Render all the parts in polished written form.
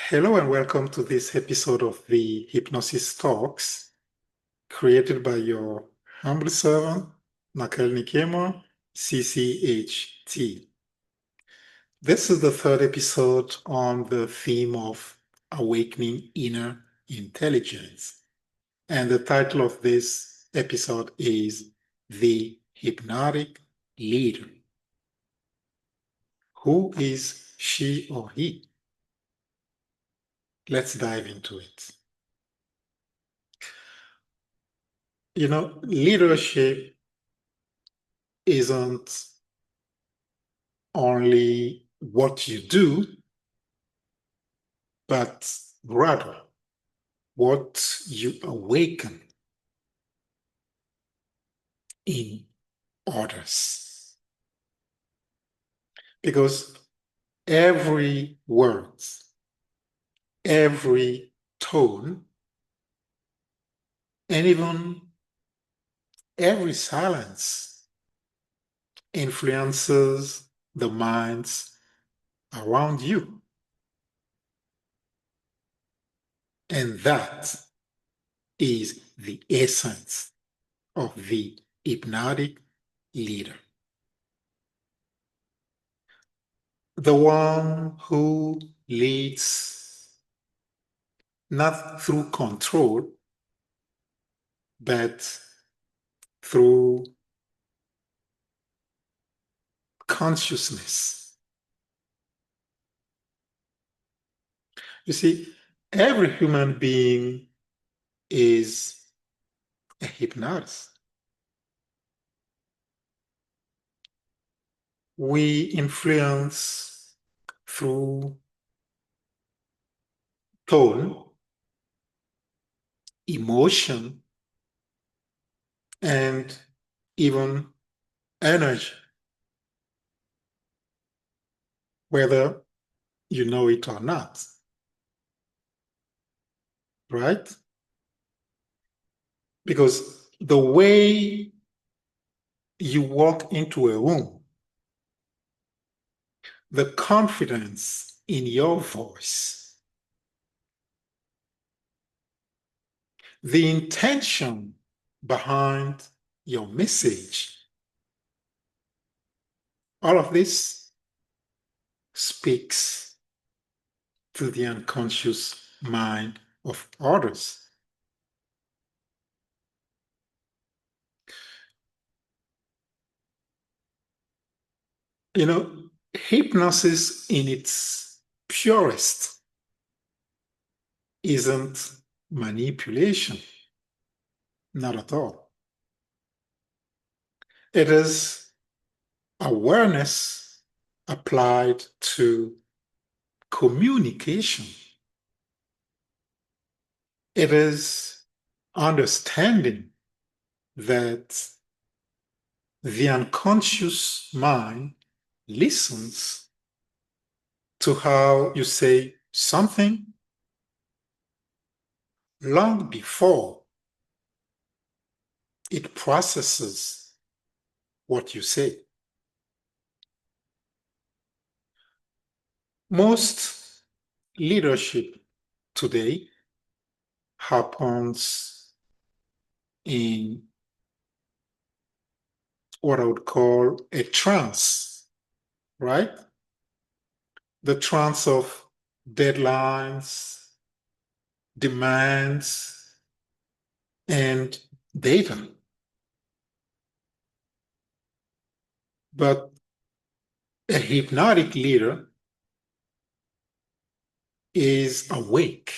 Hello and welcome to this episode of the Hypnosis Talks, created by your humble servant, Nakel Nikemo, CCHT. This is the third episode on the theme of awakening inner intelligence. And the title of this episode is The Hypnotic Leader. Who is she or he? Let's dive into it. Leadership isn't only what you do, but rather what you awaken in others. Because every word, every tone, and even every silence influences the minds around you. And that is the essence of the hypnotic leader. The one who leads not through control, but through consciousness. You see, every human being is a hypnotist. We influence through tone, emotion, and even energy, whether you know it or not, right? Because the way you walk into a room, the confidence in your voice, the intention behind your message, all of this speaks to the unconscious mind of others. Hypnosis in its purest isn't manipulation, not at all. It is awareness applied to communication. It is understanding that the unconscious mind listens to how you say something long before it processes what you say. Most leadership today happens in what I would call a trance, right? The trance of deadlines, demands, and data. But a hypnotic leader is awake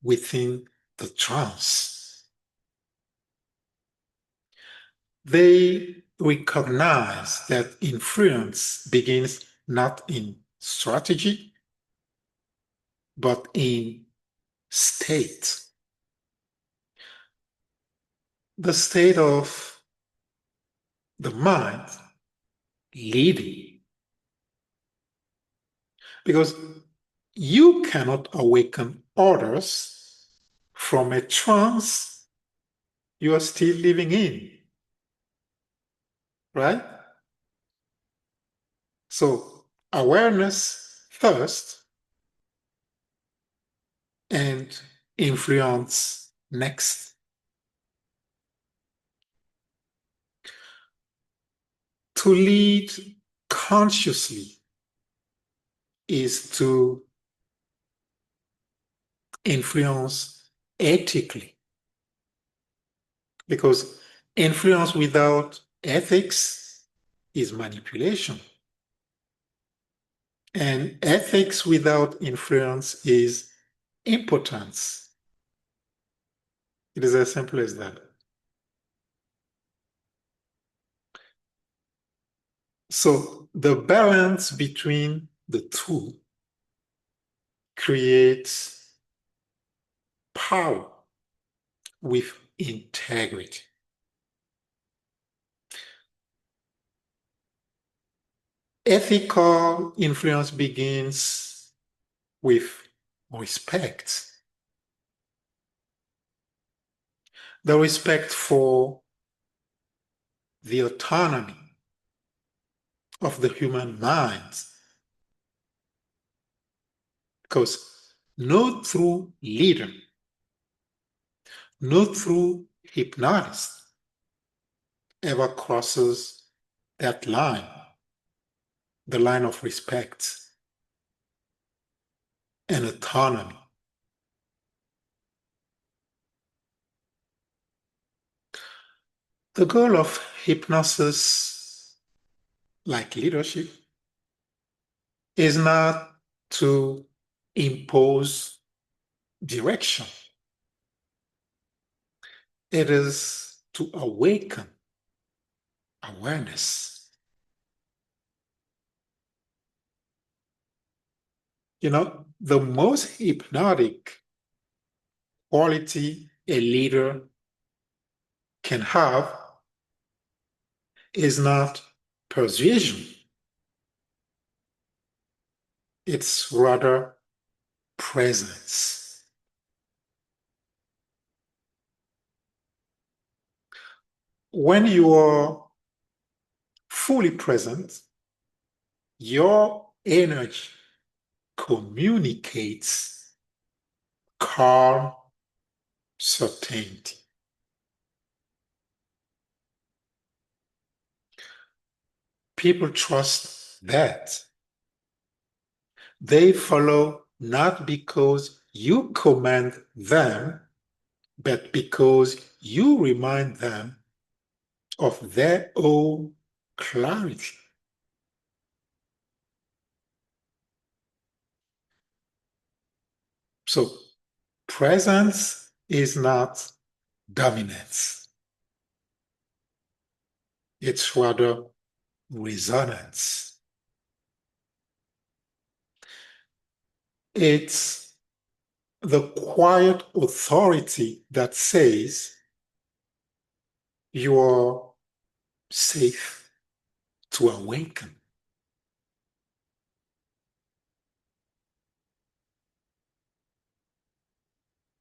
within the trance. They recognize that influence begins not in strategy, but in state. The state of the mind leading. Because you cannot awaken others from a trance you are still living in, right? So awareness first, and influence next. To lead consciously is to influence ethically, because influence without ethics is manipulation, and ethics without influence is impotence. It is as simple as that. So the balance between the two creates power with integrity. Ethical influence begins with respect. The respect for the autonomy of the human mind. Because no true leader, no true hypnotist ever crosses that line, the line of respect and autonomy. The goal of hypnosis, like leadership, is not to impose direction. It is to awaken awareness. The most hypnotic quality a leader can have is not persuasion, it's rather presence. When you are fully present, your energy communicates calm certainty. People trust that. They follow not because you command them, but because you remind them of their own clarity. So, presence is not dominance, it's rather resonance. It's the quiet authority that says you are safe to awaken.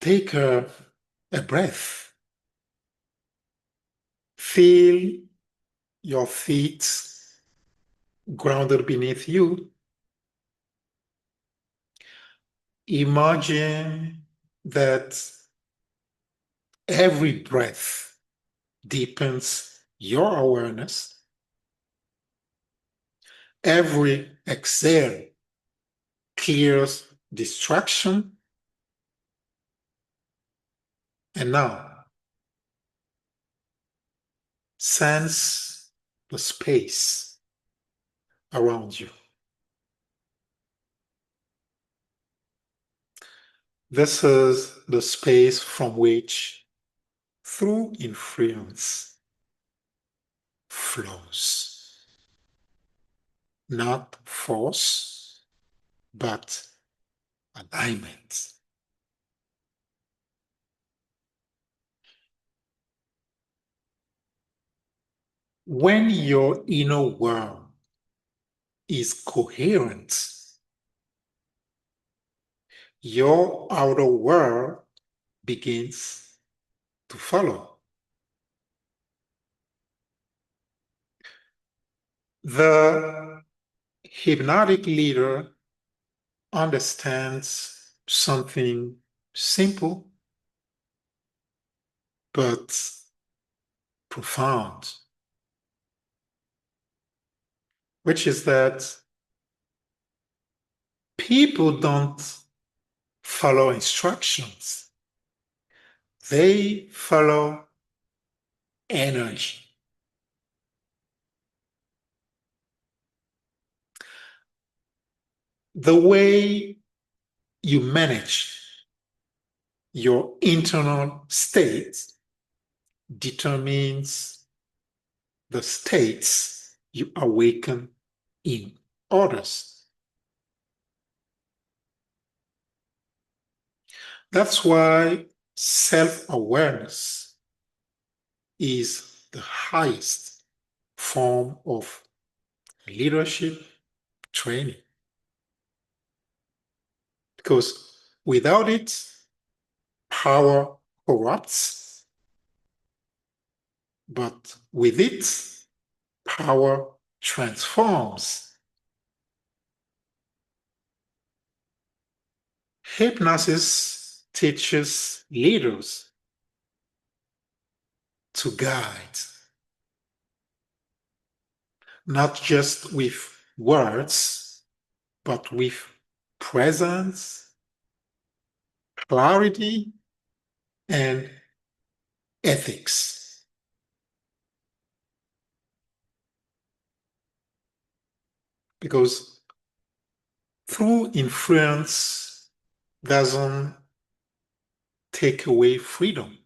Take a breath. Feel your feet grounded beneath you. Imagine that every breath deepens your awareness. Every exhale clears distraction. And now, sense the space around you. This is the space from which true influence flows. Not force, but alignment. When your inner world is coherent, your outer world begins to follow. The hypnotic leader understands something simple but profound, which is that people don't follow instructions. They follow energy. The way you manage your internal state determines the states you awaken in others. That's why self-awareness is the highest form of leadership training. Because without it, power corrupts, but with it, power transforms. Hypnosis teaches leaders to guide, not just with words, but with presence, clarity, and ethics. Because true influence doesn't take away freedom,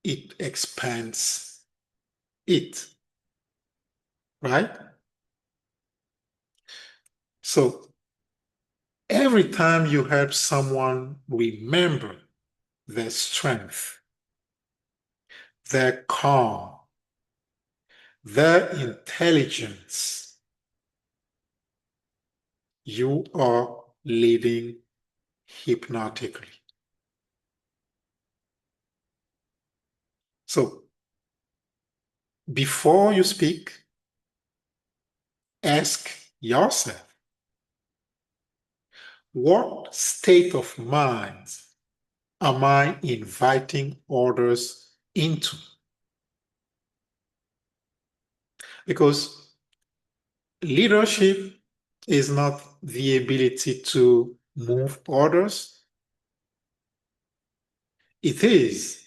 it expands it, right? So every time you help someone remember their strength, their calm, their intelligence, you are leading hypnotically. So before you speak, ask yourself, what state of mind am I inviting others into? Because leadership is not the ability to move others, it is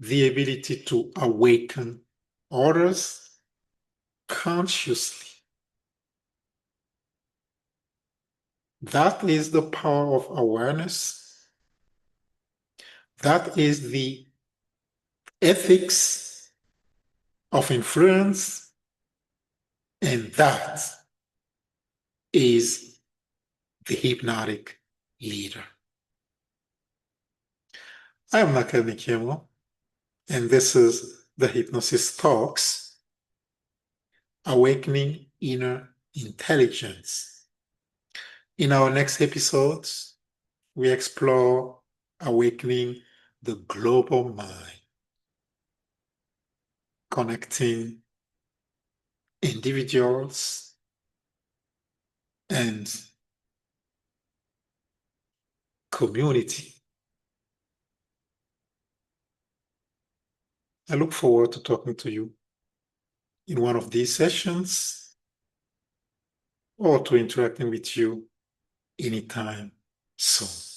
the ability to awaken others consciously. That is the power of awareness. That is the ethics of influence. And that is the hypnotic leader. I am Nakani Kemo, and this is the Hypnosis Talks, Awakening Inner Intelligence. In our next episodes, we explore awakening the global mind, connecting individuals and community. I look forward to talking to you in one of these sessions or to interacting with you anytime soon.